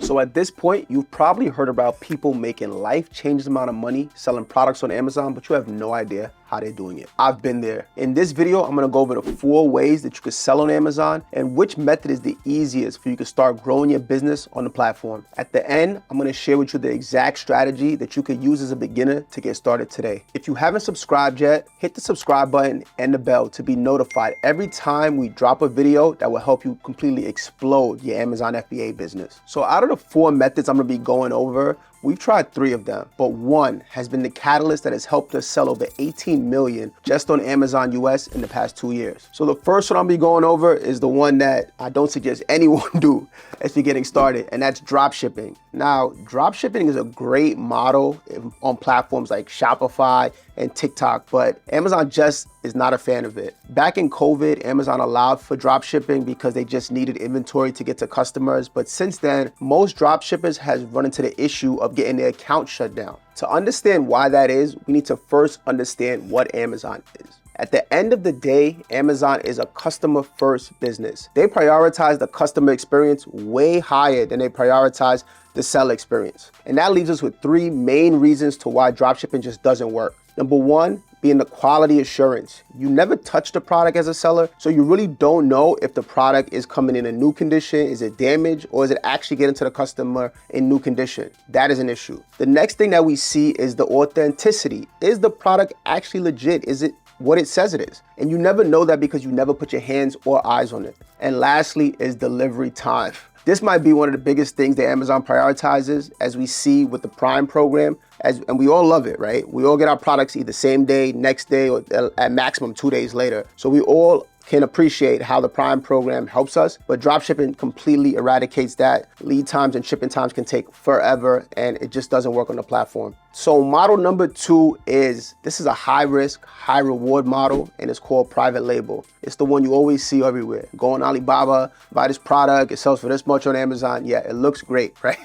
So at this point, you've probably heard about people making life-changing amount of money selling products on Amazon, but you have no idea how they're doing it. I've been there. In this video, I'm gonna go over the 4 ways that you can sell on Amazon and which method is the easiest for you to start growing your business on the platform. At the end, I'm gonna share with you the exact strategy that you could use as a beginner to get started today. If you haven't subscribed yet, hit the subscribe button and the bell to be notified every time we drop a video that will help you completely explode your Amazon FBA business. So out of the 4 methods I'm gonna be going over, we've tried 3 of them, but one has been the catalyst that has helped us sell over 18 million just on Amazon US in the past 2 years. So the first one I'll be going over is the one that I don't suggest anyone do as you're getting started, and that's drop shipping. Now, drop shipping is a great model on platforms like Shopify and TikTok, but Amazon just is not a fan of it. Back in COVID, Amazon allowed for drop shipping because they just needed inventory to get to customers. But since then, most drop shippers has run into the issue of getting their account shut down. To understand why that is, we need to first understand what Amazon is. At the end of the day, Amazon is a customer-first business. They prioritize the customer experience way higher than they prioritize the seller experience. And that leaves us with 3 main reasons to why dropshipping just doesn't work. Number 1, being the quality assurance. You never touch the product as a seller, so you really don't know if the product is coming in a new condition, is it damaged, or is it actually getting to the customer in new condition? That is an issue. The next thing that we see is the authenticity. Is the product actually legit? Is it what it says it is? And you never know that because you never put your hands or eyes on it. And lastly is delivery time. This might be one of the biggest things that Amazon prioritizes, as we see with the Prime program, and we all love it, right? We all get our products either same day, next day, or at maximum 2 days later. So we all can appreciate how the Prime program helps us, but dropshipping completely eradicates that. Lead times and shipping times can take forever, and it just doesn't work on the platform. So model number 2 is, this is a high risk, high reward model, and it's called private label. It's the one you always see everywhere. Go on Alibaba, buy this product, it sells for this much on Amazon. Yeah, it looks great, right?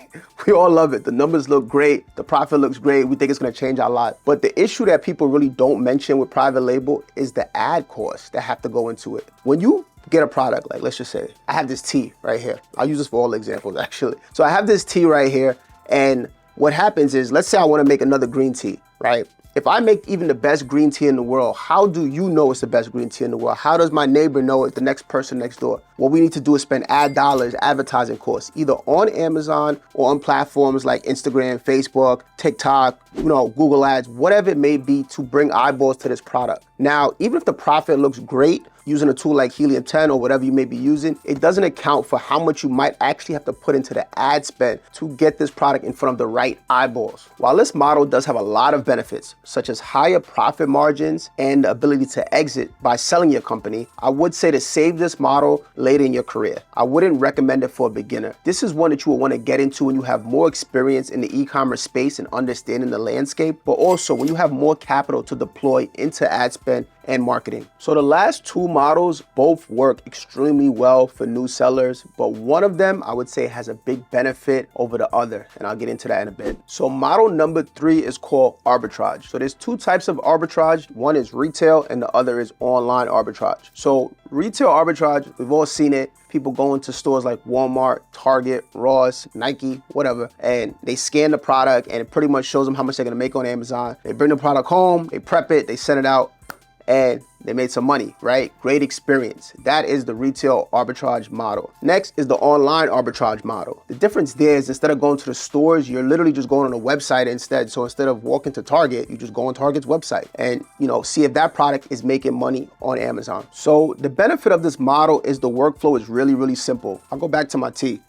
We all love it. The numbers look great, the profit looks great, we think it's gonna change our lot. But the issue that people really don't mention with private label is the ad costs that have to go into it. When you get a product, like let's just say, I have this tea right here. I'll use this for all examples actually. So I have this tea right here, and what happens is, let's say I wanna make another green tea, right? If I make even the best green tea in the world, how do you know it's the best green tea in the world? How does my neighbor know it, the next person next door? What we need to do is spend ad dollars, advertising costs, either on Amazon or on platforms like Instagram, Facebook, TikTok, Google Ads, whatever it may be, to bring eyeballs to this product. Now, even if the profit looks great, using a tool like Helium 10 or whatever you may be using, it doesn't account for how much you might actually have to put into the ad spend to get this product in front of the right eyeballs. While this model does have a lot of benefits, such as higher profit margins and the ability to exit by selling your company, I would say to save this model later in your career. I wouldn't recommend it for a beginner. This is one that you will want to get into when you have more experience in the e-commerce space and understanding the landscape, but also when you have more capital to deploy into ad spend and marketing. So the last 2 models both work extremely well for new sellers, but one of them I would say has a big benefit over the other, and I'll get into that in a bit. So model number 3 is called arbitrage. So there's 2 types of arbitrage. One is retail and the other is online arbitrage. So retail arbitrage, we've all seen it. People go into stores like Walmart, Target, Ross, Nike, whatever, and they scan the product and it pretty much shows them how much they're gonna make on Amazon. They bring the product home, they prep it, they send it out, and they made some money, right? Great experience. That is the retail arbitrage model. Next is the online arbitrage model. The difference there is, instead of going to the stores, you're literally just going on a website instead. So instead of walking to Target, you just go on Target's website and see if that product is making money on Amazon. So the benefit of this model is the workflow is really, really simple. I'll go back to my tea.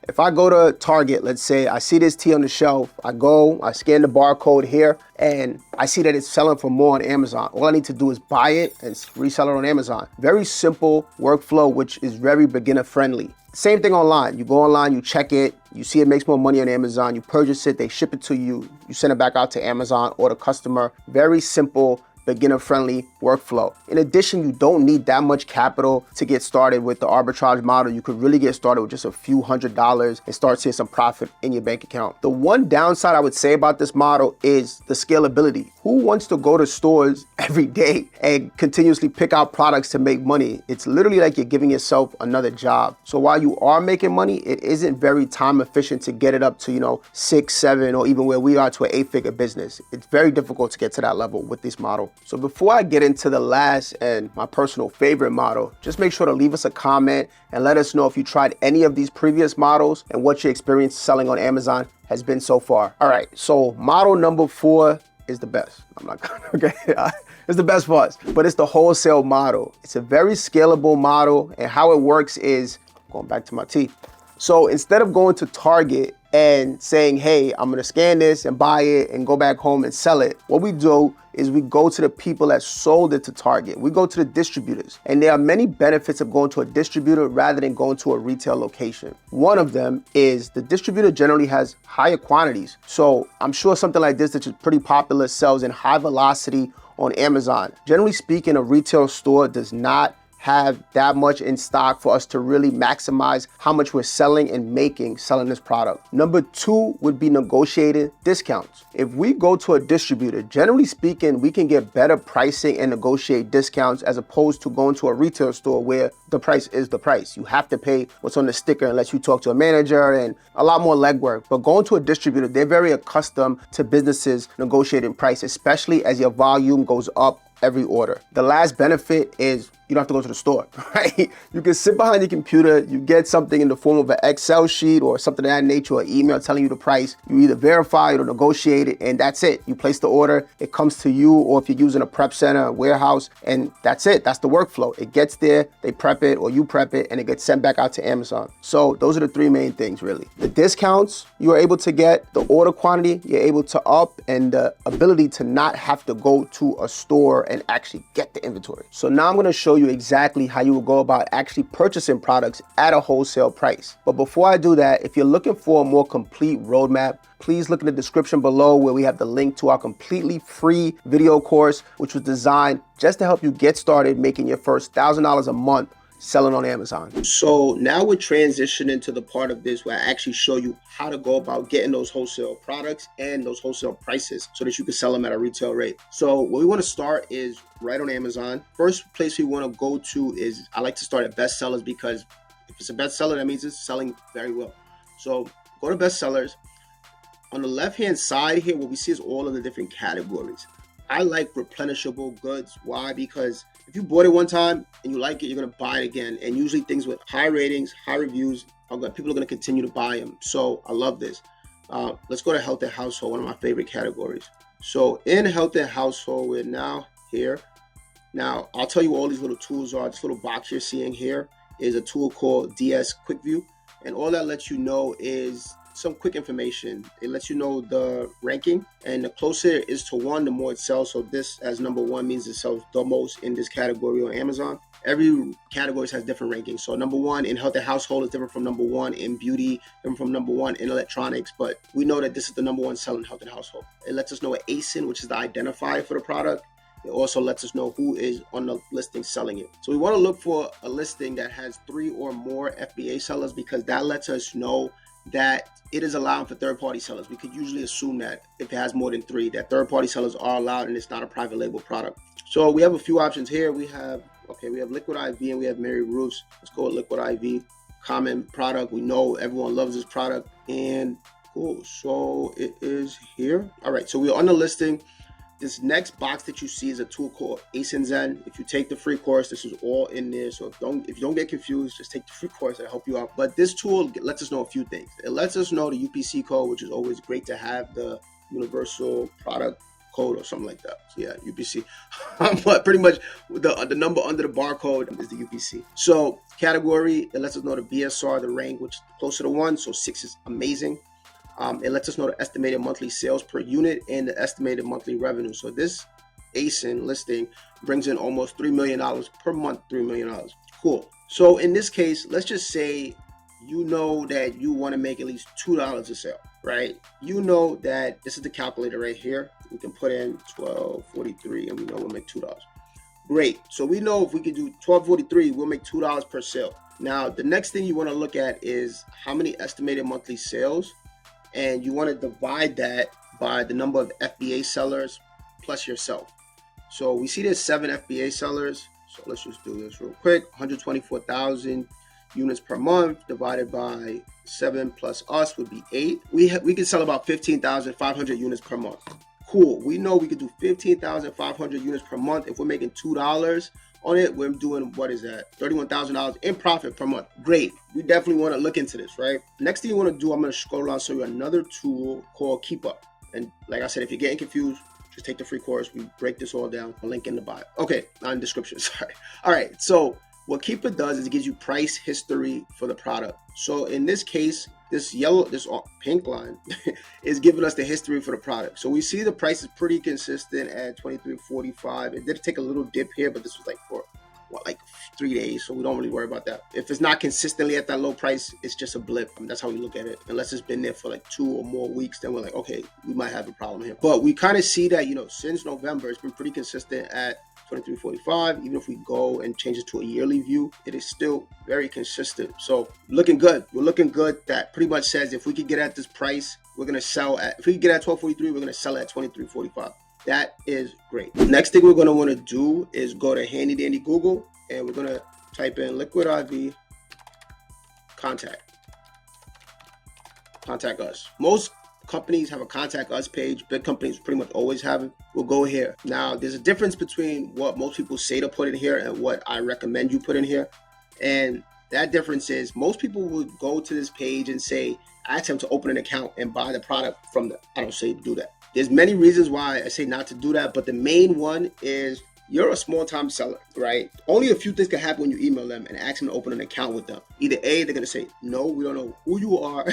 If I go to Target, let's say I see this tea on the shelf, I scan the barcode here, and I see that it's selling for more on Amazon. All I need to do is buy it and resell it on Amazon. Very simple workflow, which is very beginner friendly. Same thing online. You go online, you check it, you see it makes more money on Amazon, you purchase it, they ship it to you, you send it back out to Amazon or the customer. Very simple, beginner friendly workflow. In addition, you don't need that much capital to get started with the arbitrage model. You could really get started with just a few $100s and start seeing some profit in your bank account. The one downside I would say about this model is the scalability. Who wants to go to stores every day and continuously pick out products to make money? It's literally like you're giving yourself another job. So while you are making money, it isn't very time efficient to get it up to, 6, 7, or even where we are to an 8-figure business. It's very difficult to get to that level with this model. So before I get into the last and my personal favorite model, just make sure to leave us a comment and let us know if you tried any of these previous models and what your experience selling on Amazon has been so far. All right, so model number 4 is the best. I'm not gonna, okay. It's the best for us, but it's the wholesale model. It's a very scalable model, and how it works is, going back to my tea. So instead of going to Target and saying, hey, I'm gonna scan this and buy it and go back home and sell it, what we do is we go to the people that sold it to Target. We go to the distributors, and there are many benefits of going to a distributor rather than going to a retail location. One of them is the distributor generally has higher quantities. So I'm sure something like this, which is pretty popular, sells in high velocity on Amazon. Generally speaking, a retail store does not have that much in stock for us to really maximize how much we're selling and making selling this product. Number 2 would be negotiated discounts. If we go to a distributor, generally speaking, we can get better pricing and negotiate discounts as opposed to going to a retail store where the price is the price. You have to pay what's on the sticker unless you talk to a manager, and a lot more legwork. But going to a distributor, they're very accustomed to businesses negotiating price, especially as your volume goes up every order. The last benefit is you don't have to go to the store, right? You can sit behind your computer, you get something in the form of an Excel sheet or something of that nature, or email telling you the price. You either verify it or negotiate it, and that's it. You place the order, it comes to you, or if you're using a prep center, a warehouse, and that's it. That's the workflow. It gets there, they prep it, or you prep it, and it gets sent back out to Amazon. So those are the 3 main things, really. The discounts you are able to get, the order quantity you're able to up, and the ability to not have to go to a store and actually get the inventory. So now I'm gonna show you exactly how you will go about actually purchasing products at a wholesale price. But before I do that, if you're looking for a more complete roadmap, please look in the description below where we have the link to our completely free video course, which was designed just to help you get started making your first $1,000 a month selling on Amazon. So now we're transitioning to the part of this where I actually show you how to go about getting those wholesale products and those wholesale prices so that you can sell them at a retail rate. So what we want to start is right on Amazon. First place we want to go to is, I like to start at bestsellers, because if it's a bestseller, that means it's selling very well. So go to bestsellers. On the left-hand side here, what we see is all of the different categories. I like replenishable goods. Why? Because if you bought it one time and you like it, you're going to buy it again. And usually things with high ratings, high reviews, people are going to continue to buy them. So I love this. Let's go to health and household, one of my favorite categories. So in health and household, we're now here. Now, I'll tell you what all these little tools are. This little box you're seeing here is a tool called DS Quick View. And all that lets you know is some quick information. It lets you know the ranking, and the closer it is to 1, the more it sells. So this as number 1 means it sells the most in this category on Amazon. Every category has different rankings. So number 1 in health and household is different from number 1 in beauty, different from number 1 in electronics, but we know that this is the number 1 selling health and household. It lets us know what ASIN, which is the identifier for the product. It also lets us know who is on the listing selling it. So we want to look for a listing that has 3 or more FBA sellers, because that lets us know that it is allowed for third-party sellers. We could usually assume that if it has more than 3, that third-party sellers are allowed and it's not a private label product. So we have a few options here. We have Liquid IV and we have Mary Ruth's. Let's go with Liquid IV. Common product. We know everyone loves this product. And cool, so it is here. All right, so we're on the listing. This next box that you see is a tool called ASIN Zen. If you take the free course, this is all in there. So if you don't get confused, just take the free course. It'll help you out. But this tool lets us know a few things. It lets us know the UPC code, which is always great to have, the universal product code or something like that. So yeah, UPC. But pretty much the number under the barcode is the UPC. So category, it lets us know the BSR, the rank, which is closer to 1. So 6 is amazing. It lets us know the estimated monthly sales per unit and the estimated monthly revenue. So this ASIN listing brings in almost $3 million per month, $3 million. Cool. So in this case, let's just say you know that you want to make at least $2 a sale, right? You know that this is the calculator right here. We can put in 1243 and we know we'll make $2. Great. So we know if we could do 1243, we'll make $2 per sale. Now, the next thing you want to look at is how many estimated monthly sales, and you want to divide that by the number of FBA sellers plus yourself. So we see there's 7 FBA sellers. So let's just do this real quick. 124,000 units per month divided by 7 plus us would be 8. We can sell about 15,500 units per month. Cool. We know we could do 15,500 units per month. If we're making $2 on it, we're doing, what is that? $31,000 in profit per month. Great. We definitely want to look into this, right? Next thing you want to do, I'm going to scroll down, show you another tool called Keepa. And like I said, if you're getting confused, just take the free course. We break this all down. A link in the bio. Okay, not in the description. Sorry. All right. So what Keepa does is it gives you price history for the product. So in this case, this pink line is giving us the history for the product. So we see the price is pretty consistent at $23.45. It did take a little dip here, but this was like for like 3 days, so we don't really worry about that. If it's not consistently at that low price, it's just a blip. That's how we look at it. Unless it's been there for like 2 or more weeks, then we're like, okay, we might have a problem here. But we kind of see that, since November, it's been pretty consistent at $23.45. Even if we go and change it to a yearly view, it is still very consistent. So looking good. We're looking good. That pretty much says if we could get at this price, we're gonna sell at. If we could get at $12.43, we're gonna sell at $23.45. That is great. Next thing we're gonna want to do is go to handy dandy Google, and we're gonna type in Liquid IV contact us. Most companies have a contact us page. Big companies pretty much always have it. We'll go here. Now, there's a difference between what most people say to put in here and what I recommend you put in here. And that difference is most people would go to this page and say, ask them to open an account and buy the product from them. I don't say do that. There's many reasons why I say not to do that, but the main one is you're a small-time seller, right? Only a few things can happen when you email them and ask them to open an account with them. Either A, they're going to say, no, we don't know who you are,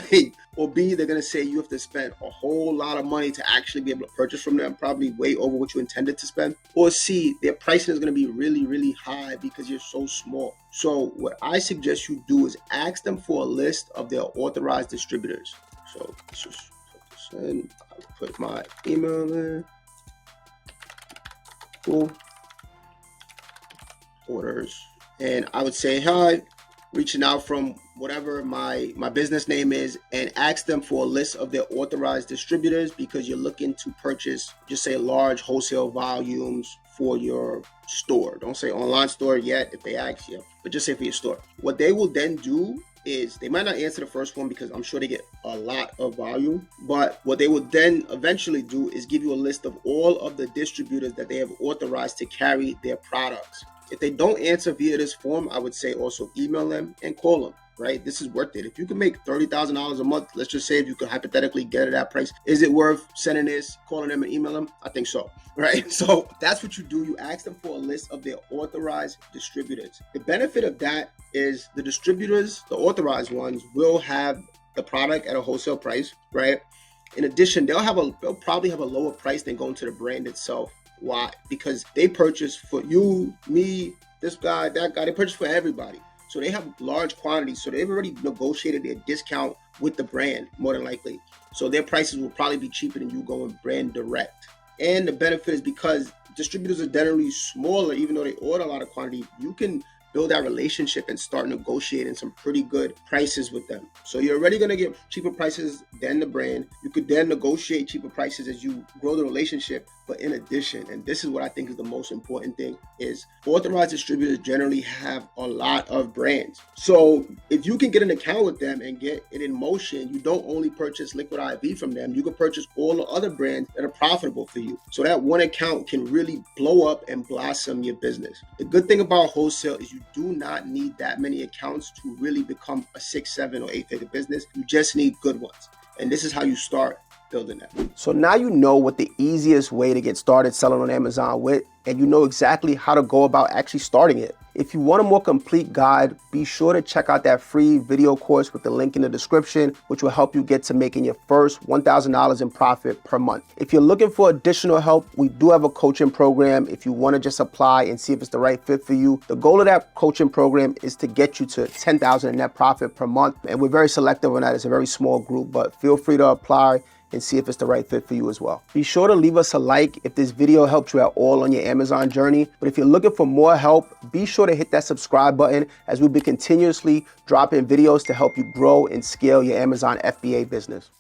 or B, they're going to say you have to spend a whole lot of money to actually be able to purchase from them, probably way over what you intended to spend. Or C, their pricing is going to be really, really high because you're so small. So what I suggest you do is ask them for a list of their authorized distributors. So let's just put this in. I'll put my email there. Cool. Orders, and I would say hi, reaching out from whatever my business name is, and ask them for a list of their authorized distributors because you're looking to purchase, just say large wholesale volumes for your store. Don't say online store yet if they ask you, but just say for your store. What they will then do is they might not answer the first one because I'm sure they get a lot of volume, but what they will then eventually do is give you a list of all of the distributors that they have authorized to carry their products. If they don't answer via this form, I would say also email them and call them, right? This is worth it. If you can make $30,000 a month, let's just say if you could hypothetically get it at that price, is it worth sending this, calling them and email them? I think so, right? So that's what you do. You ask them for a list of their authorized distributors. The benefit of that is the distributors, the authorized ones, will have the product at a wholesale price, right? In addition, they'll probably have a lower price than going to the brand itself. Why? Because they purchase for you, me, this guy, that guy. They purchase for everybody. So they have large quantities. So they've already negotiated their discount with the brand, more than likely. So their prices will probably be cheaper than you going brand direct. And the benefit is because distributors are generally smaller, even though they order a lot of quantity, you can build that relationship and start negotiating some pretty good prices with them. So you're already going to get cheaper prices than the brand. You could then negotiate cheaper prices as you grow the relationship. But in addition, and this is what I think is the most important thing, is authorized distributors generally have a lot of brands. So if you can get an account with them and get it in motion, you don't only purchase Liquid IV from them, you can purchase all the other brands that are profitable for you. So that one account can really blow up and blossom your business. The good thing about wholesale is you do not need that many accounts to really become a 6, 7, or 8-figure business. You just need good ones. And this is how you start building that. So now you know what the easiest way to get started selling on Amazon with, and you know exactly how to go about actually starting it. If you want a more complete guide, be sure to check out that free video course with the link in the description, which will help you get to making your first $1,000 in profit per month. If you're looking for additional help, we do have a coaching program if you want to just apply and see if it's the right fit for you. The goal of that coaching program is to get you to $10,000 in net profit per month, and we're very selective on that. It's a very small group, but feel free to apply. and see if it's the right fit for you as well. Be sure to leave us a like if this video helped you at all on your Amazon journey. But if you're looking for more help, be sure to hit that subscribe button, as we'll be continuously dropping videos to help you grow and scale your Amazon FBA business.